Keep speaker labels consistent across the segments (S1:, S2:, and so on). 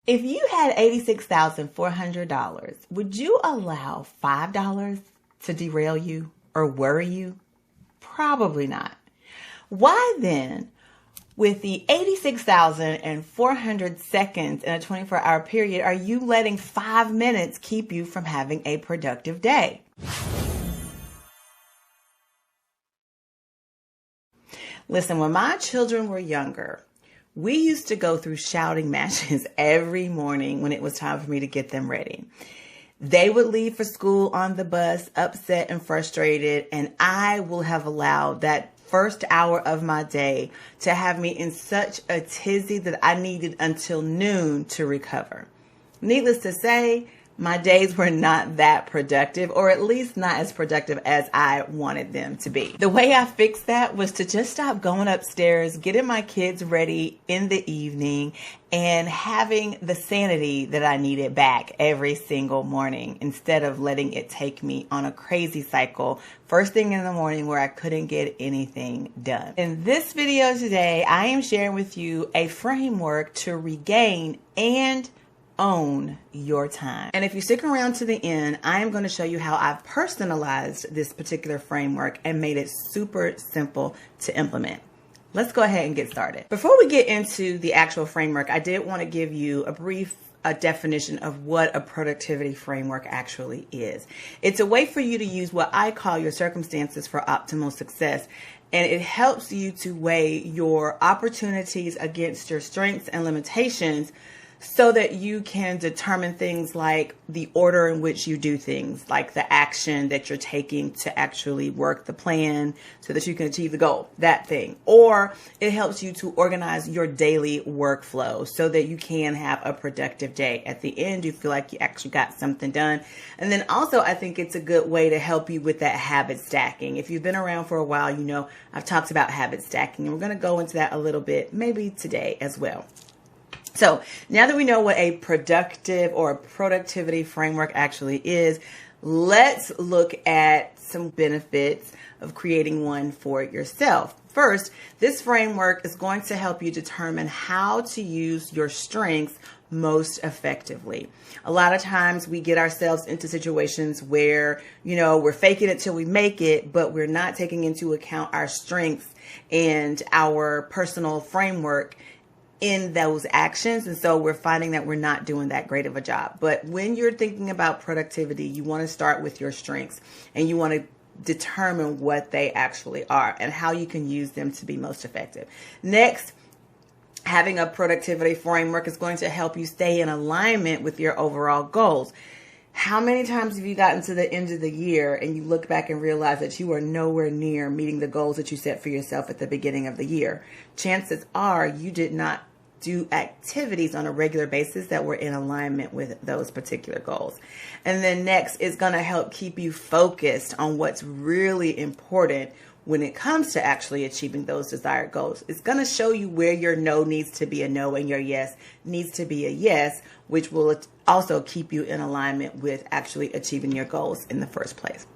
S1: If you had $86,400, would you allow $5 to derail you or worry you? Probably not. Why then, with the 86,400 seconds in a 24-hour period, are you letting 5 minutes keep you from having a productive day? Listen, when my children were younger, we used to go through shouting matches every morning when it was time for me to get them ready. They would leave for school on the bus, upset and frustrated, and I will have allowed that first hour of my day to have me in such a tizzy that I needed until noon to recover. Needless to say, my days were not that productive, or at least not as productive as I wanted them to be. The way I fixed that was to just stop going upstairs, getting my kids ready in the evening, and having the sanity that I needed back every single morning, instead of letting it take me on a crazy cycle first thing in the morning where I couldn't get anything done. In this video today, I am sharing with you a framework to regain and own your time. And if you stick around to the end, I am going to show you how I've personalized this particular framework and made it super simple to implement. Let's go ahead and get started. Before we get into the actual framework, I did want to give you a brief definition of what a productivity framework actually is. It's a way for you to use what I call your circumstances for optimal success. And it helps you to weigh your opportunities against your strengths and limitations, so that you can determine things like the order in which you do things, like the action that you're taking to actually work the plan so that you can achieve the goal, that thing. Or it helps you to organize your daily workflow so that you can have a productive day. At the end, you feel like you actually got something done. And then also, I think it's a good way to help you with that habit stacking. If you've been around for a while, you know I've talked about habit stacking, and we're going to go into that a little bit, maybe today as well. So now that we know what a productive or a productivity framework actually is, let's look at some benefits of creating one for yourself. First, this framework is going to help you determine how to use your strengths most effectively. A lot of times we get ourselves into situations where, we're faking it till we make it, but we're not taking into account our strengths and our personal framework in those actions. And so we're finding that we're not doing that great of a job. But when you're thinking about productivity, you want to start with your strengths, and you want to determine what they actually are and how you can use them to be most effective. Next, having a productivity framework is going to help you stay in alignment with your overall goals. How many times have you gotten to the end of the year and you look back and realize that you are nowhere near meeting the goals that you set for yourself at the beginning of the year? Chances are you did not do activities on a regular basis that were in alignment with those particular goals. And then next is going to help keep you focused on what's really important when it comes to actually achieving those desired goals. It's going to show you where your no needs to be a no and your yes needs to be a yes, which will also keep you in alignment with actually achieving your goals in the first place.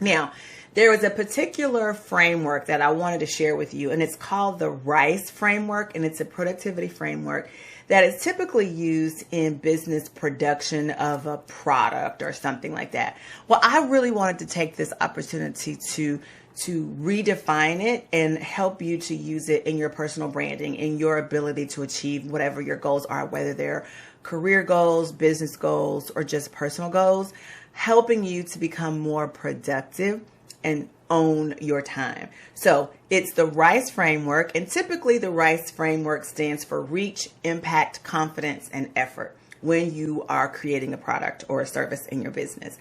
S1: Now, there was a particular framework that I wanted to share with you, and it's called the R.I.C.E Framework, and it's a productivity framework that is typically used in business production of a product or something like that. Well, I really wanted to take this opportunity to redefine it and help you to use it in your personal branding, in your ability to achieve whatever your goals are, whether they're career goals, business goals, or just personal goals, helping you to become more productive and own your time. So it's the R.I.C.E framework, and typically the R.I.C.E framework stands for reach, impact, confidence, and effort when you are creating a product or a service in your business.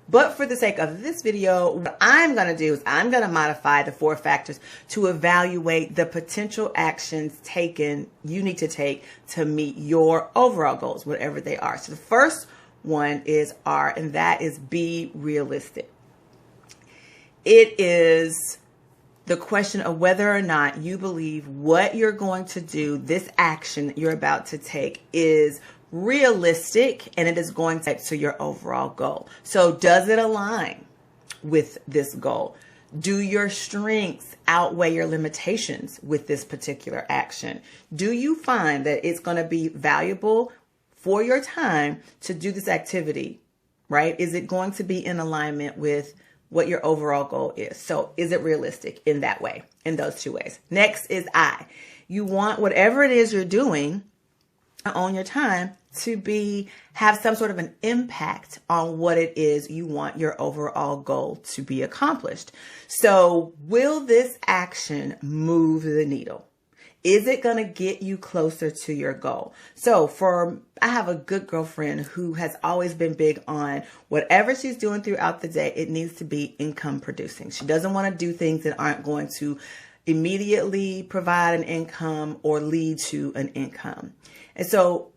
S1: But for the sake of this video, what I'm going to do is I'm going to modify the 4 factors to evaluate the potential actions you need to take to meet your overall goals, whatever they are. So the first one is R, and that is be realistic. It is the question of whether or not you believe what you're going to do, this action that you're about to take, is realistic and it is going to your overall goal. So does it align with this goal? Do your strengths outweigh your limitations with this particular action? Do you find that it's going to be valuable for your time to do this activity, right? Is it going to be in alignment with what your overall goal is? So is it realistic in that way, in those two ways? Next is I. You want whatever it is you're doing on your time to have some sort of an impact on what it is you want your overall goal to be accomplished. So will this action move the needle? Is it going to get you closer to your goal? So I have a good girlfriend who has always been big on whatever she's doing throughout the day, it needs to be income producing. She doesn't want to do things that aren't going to immediately provide an income or lead to an income. And so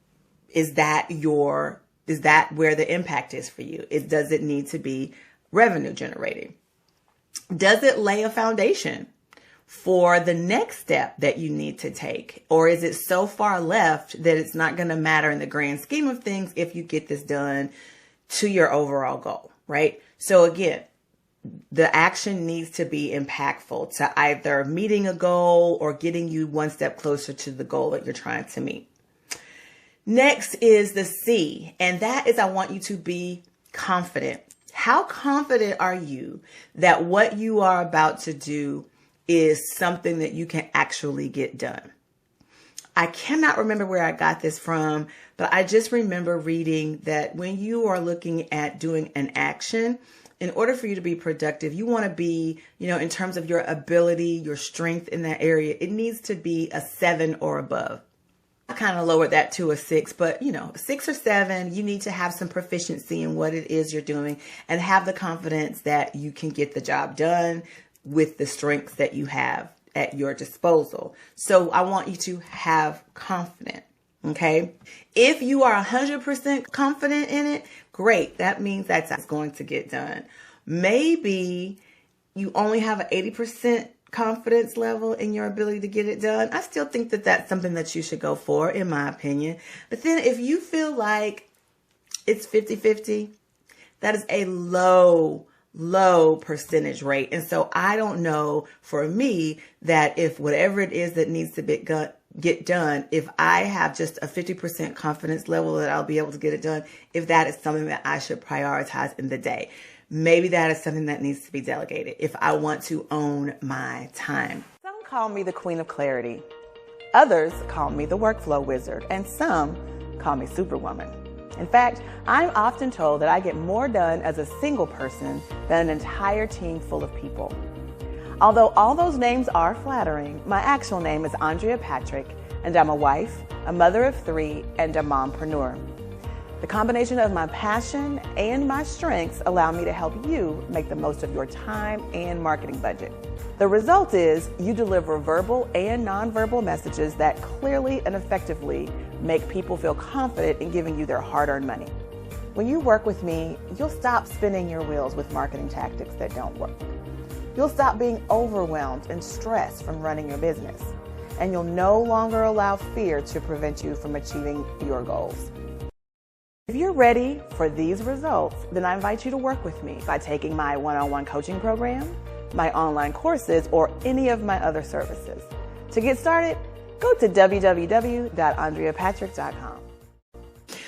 S1: is that where the impact is for you? Does it need to be revenue generating? Does it lay a foundation for the next step that you need to take? Or is it so far left that it's not going to matter in the grand scheme of things if you get this done to your overall goal, right? So again, the action needs to be impactful to either meeting a goal or getting you one step closer to the goal that you're trying to meet. Next is the C, and that is I want you to be confident. How confident are you that what you are about to do is something that you can actually get done? I cannot remember where I got this from, but I just remember reading that when you are looking at doing an action, in order for you to be productive, you want to be, in terms of your ability, your strength in that area, it needs to be a 7 or above. I kind of lowered that to a 6, but 6 or 7, you need to have some proficiency in what it is you're doing and have the confidence that you can get the job done with the strengths that you have at your disposal. So I want you to have confidence. Okay. If you are 100% confident in it, great. That means that's going to get done. Maybe you only have an 80% confidence level in your ability to get it done. I still think that that's something that you should go for, in my opinion. But then if you feel like it's 50-50, that is a low percentage rate. And so I don't know for me that if whatever it is that needs to get done, if I have just a 50% confidence level that I'll be able to get it done, if that is something that I should prioritize in the day. Maybe that is something that needs to be delegated if I want to own my time. Some call me the Queen of Clarity. Others call me the Workflow Wizard. And some call me Superwoman. In fact, I'm often told that I get more done as a single person than an entire team full of people. Although all those names are flattering, my actual name is Andrea Patrick, and I'm a wife, a mother of 3, and a mompreneur. The combination of my passion and my strengths allow me to help you make the most of your time and marketing budget. The result is you deliver verbal and nonverbal messages that clearly and effectively make people feel confident in giving you their hard-earned money. When you work with me, you'll stop spinning your wheels with marketing tactics that don't work. You'll stop being overwhelmed and stressed from running your business, and you'll no longer allow fear to prevent you from achieving your goals. If you're ready for these results, then I invite you to work with me by taking my one-on-one coaching program, my online courses, or any of my other services. To get started, go to www.andreapatrick.com.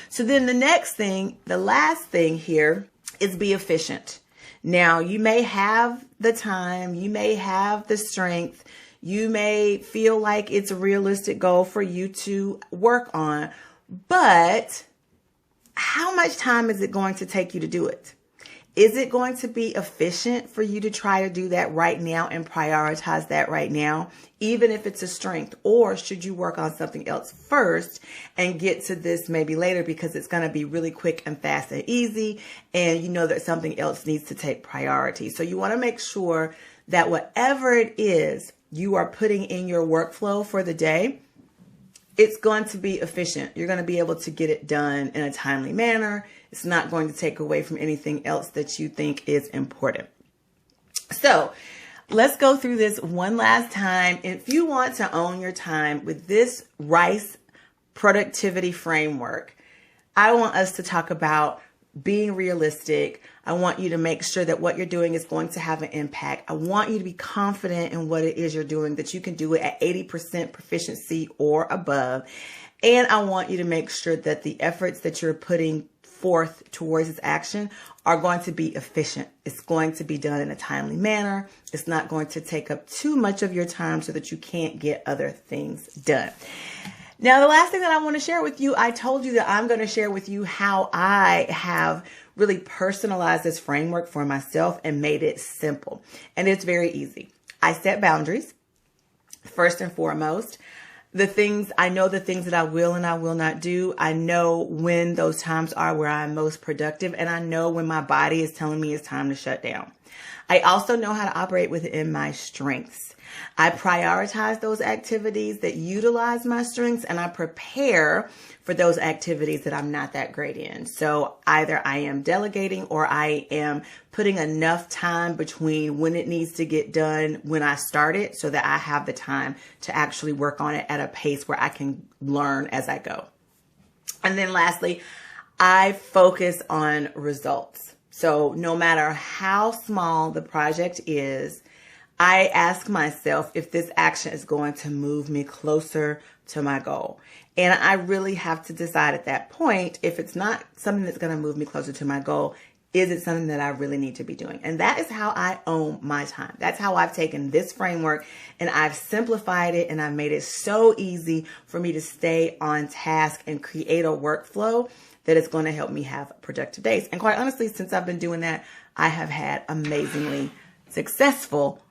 S1: So then the last thing here is be efficient. Now, you may have the time, you may have the strength, you may feel like it's a realistic goal for you to work on, but how much time is it going to take you to do it? Is it going to be efficient for you to try to do that right now and prioritize that right now, even if it's a strength? Or should you work on something else first and get to this maybe later because it's going to be really quick and fast and easy, and you know that something else needs to take priority? So you want to make sure that whatever it is you are putting in your workflow for the day, it's going to be efficient. You're going to be able to get it done in a timely manner. It's not going to take away from anything else that you think is important. So let's go through this one last time. If you want to own your time with this R.I.C.E productivity framework, I want us to talk about being realistic. I want you to make sure that what you're doing is going to have an impact. I want you to be confident in what it is you're doing, that you can do it at 80% proficiency or above. And I want you to make sure that the efforts that you're putting forth towards this action are going to be efficient. It's going to be done in a timely manner. It's not going to take up too much of your time so that you can't get other things done. Now, the last thing that I want to share with you, I told you that I'm going to share with you how I have really personalized this framework for myself and made it simple. And it's very easy. I set boundaries. First and foremost, I know the things that I will and I will not do. I know when those times are where I'm most productive, and I know when my body is telling me it's time to shut down. I also know how to operate within my strengths. I prioritize those activities that utilize my strengths, and I prepare for those activities that I'm not that great in. So either I am delegating or I am putting enough time between when it needs to get done when I start it so that I have the time to actually work on it at a pace where I can learn as I go. And then lastly, I focus on results. So no matter how small the project is, I ask myself if this action is going to move me closer to my goal. And I really have to decide at that point, if it's not something that's going to move me closer to my goal, is it something that I really need to be doing? And that is how I own my time. That's how I've taken this framework and I've simplified it, and I've made it so easy for me to stay on task and create a workflow that is going to help me have productive days. And quite honestly, since I've been doing that, I have had amazingly successful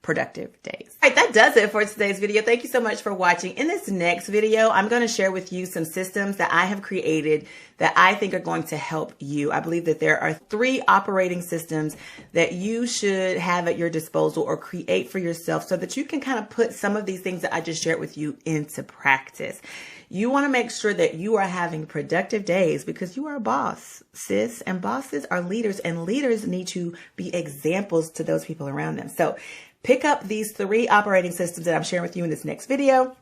S1: productive days. All right, that does it for today's video. Thank you so much for watching. In this next video, I'm going to share with you some systems that I have created that I think are going to help you. I believe that there are 3 operating systems that you should have at your disposal or create for yourself so that you can kind of put some of these things that I just shared with you into practice. You want to make sure that you are having productive days because you are a boss, sis, and bosses are leaders, and leaders need to be examples to those people around them. So pick up these 3 operating systems that I'm sharing with you in this next video,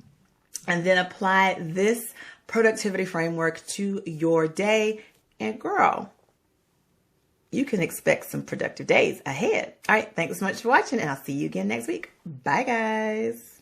S1: and then apply this productivity framework to your day. And girl, you can expect some productive days ahead. All right. Thanks so much for watching, and I'll see you again next week. Bye, guys.